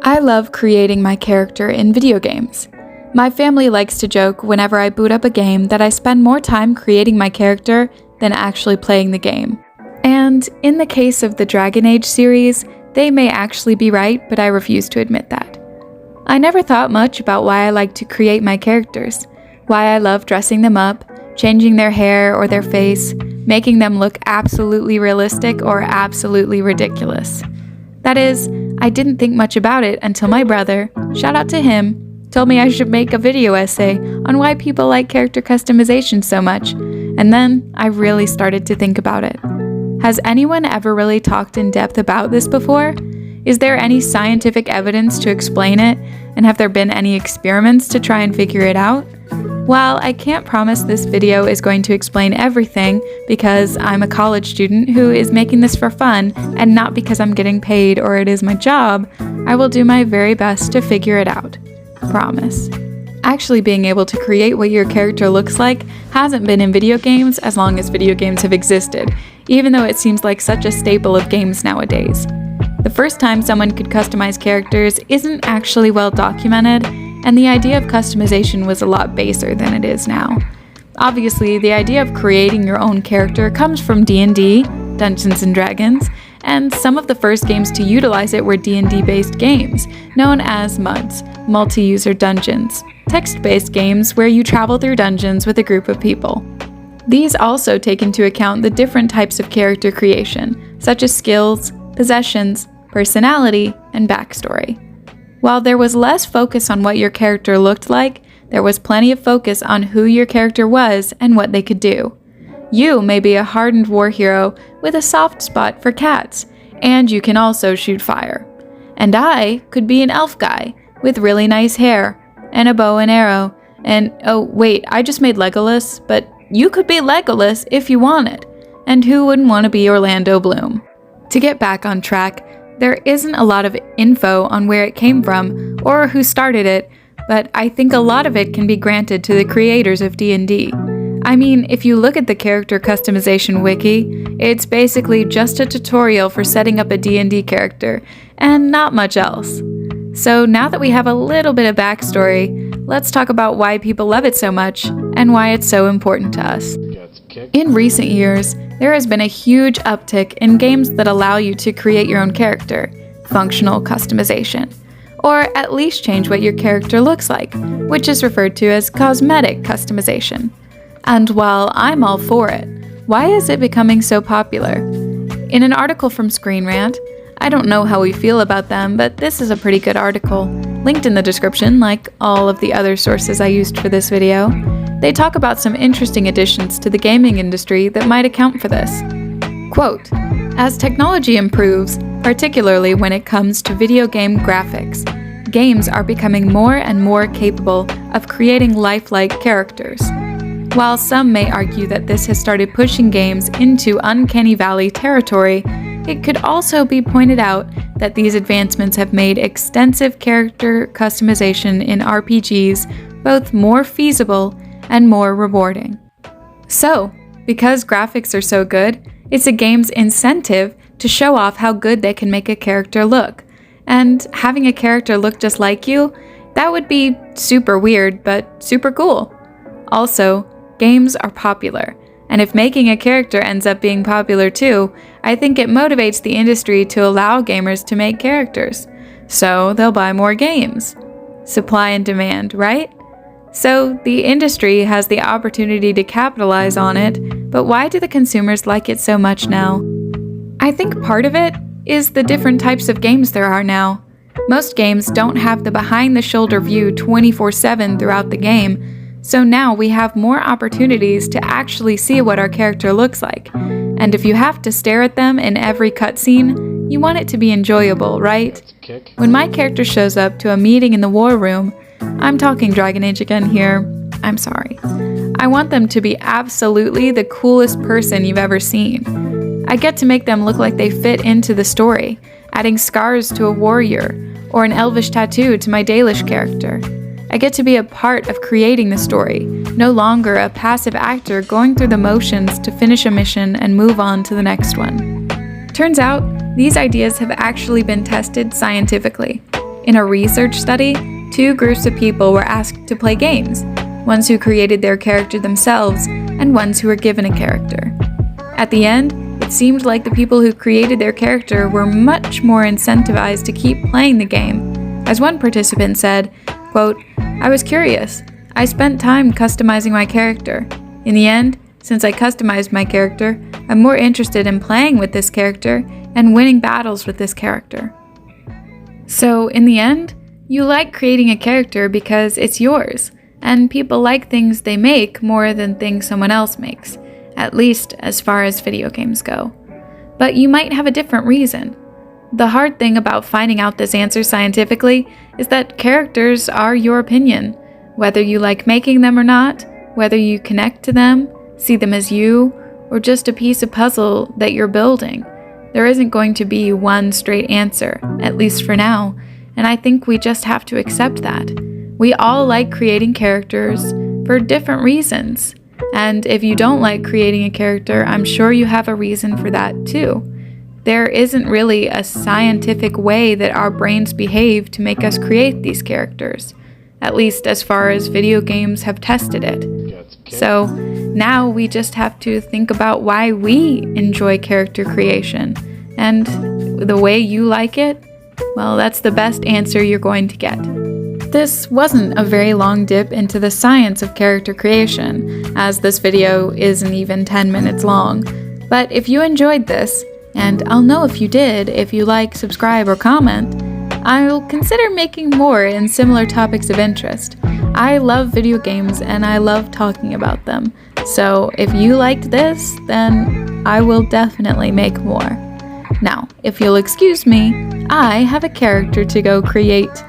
I love creating my character in video games. My family likes to joke whenever I boot up a game that I spend more time creating my character than actually playing the game. And in the case of the Dragon Age series, they may actually be right, but I refuse to admit that. I never thought much about why I like to create my characters, why I love dressing them up, changing their hair or their face, making them look absolutely realistic or absolutely ridiculous. That is, I didn't think much about it until my brother, shout out to him, told me I should make a video essay on why people like character customization so much, and then I really started to think about it. Has anyone ever really talked in depth about this before? Is there any scientific evidence to explain it, and have there been any experiments to try and figure it out? While I can't promise this video is going to explain everything because I'm a college student who is making this for fun and not because I'm getting paid or it is my job, I will do my very best to figure it out. Promise. Actually being able to create what your character looks like hasn't been in video games as long as video games have existed, even though it seems like such a staple of games nowadays. The first time someone could customize characters isn't actually well documented, and the idea of customization was a lot baser than it is now. Obviously, the idea of creating your own character comes from D&D, Dungeons & Dragons, and some of the first games to utilize it were D&D-based games, known as MUDs, multi-user dungeons, text-based games where you travel through dungeons with a group of people. These also take into account the different types of character creation, such as skills, possessions, personality, and backstory. While there was less focus on what your character looked like, there was plenty of focus on who your character was and what they could do. You may be a hardened war hero with a soft spot for cats, and you can also shoot fire. And I could be an elf guy with really nice hair, and a bow and arrow, and oh wait, I just made Legolas, but you could be Legolas if you wanted. And who wouldn't want to be Orlando Bloom? To get back on track, there isn't a lot of info on where it came from or who started it, but I think a lot of it can be granted to the creators of D&D. I mean, if you look at the character customization wiki, it's basically just a tutorial for setting up a D&D character, and not much else. So now that we have a little bit of backstory, let's talk about why people love it so much, and why it's so important to us. In recent years, there has been a huge uptick in games that allow you to create your own character, functional customization, or at least change what your character looks like, which is referred to as cosmetic customization. And while I'm all for it, why is it becoming so popular? In an article from Screen Rant, I don't know how we feel about them, but this is a pretty good article, linked in the description like all of the other sources I used for this video. They talk about some interesting additions to the gaming industry that might account for this. Quote, "As technology improves, particularly when it comes to video game graphics, games are becoming more and more capable of creating lifelike characters. While some may argue that this has started pushing games into uncanny valley territory, it could also be pointed out that these advancements have made extensive character customization in RPGs both more feasible and more rewarding. So, because graphics are so good, it's a game's incentive to show off how good they can make a character look. And having a character look just like you, that would be super weird, but super cool. Also, games are popular, and if making a character ends up being popular too, I think it motivates the industry to allow gamers to make characters. So they'll buy more games. Supply and demand, right? So the industry has the opportunity to capitalize on it, but why do the consumers like it so much now? I think part of it is the different types of games there are now. Most games don't have the behind-the-shoulder view 24/7 throughout the game, so now we have more opportunities to actually see what our character looks like. And if you have to stare at them in every cutscene, you want it to be enjoyable, right? When my character shows up to a meeting in the war room, I'm talking Dragon Age again here, I'm sorry. I want them to be absolutely the coolest person you've ever seen. I get to make them look like they fit into the story, adding scars to a warrior, or an elvish tattoo to my Dalish character. I get to be a part of creating the story, no longer a passive actor going through the motions to finish a mission and move on to the next one. Turns out, these ideas have actually been tested scientifically. In a research study, 2 groups of people were asked to play games, ones who created their character themselves and ones who were given a character. At the end, it seemed like the people who created their character were much more incentivized to keep playing the game. As one participant said, quote, "I was curious. I spent time customizing my character. In the end, since I customized my character, I'm more interested in playing with this character and winning battles with this character." So, in the end, you like creating a character because it's yours, and people like things they make more than things someone else makes, at least as far as video games go. But you might have a different reason. The hard thing about finding out this answer scientifically is that characters are your opinion. Whether you like making them or not, whether you connect to them, see them as you, or just a piece of puzzle that you're building, there isn't going to be one straight answer, at least for now, and I think we just have to accept that. We all like creating characters for different reasons, and if you don't like creating a character, I'm sure you have a reason for that too. There isn't really a scientific way that our brains behave to make us create these characters, at least as far as video games have tested it. So now we just have to think about why we enjoy character creation, and the way you like it, well, that's the best answer you're going to get. This wasn't a very long dip into the science of character creation, as this video isn't even 10 minutes long. But if you enjoyed this, and I'll know if you did if you like, subscribe, or comment, I'll consider making more in similar topics of interest. I love video games and I love talking about them, so if you liked this, then I will definitely make more. Now, if you'll excuse me, I have a character to go create.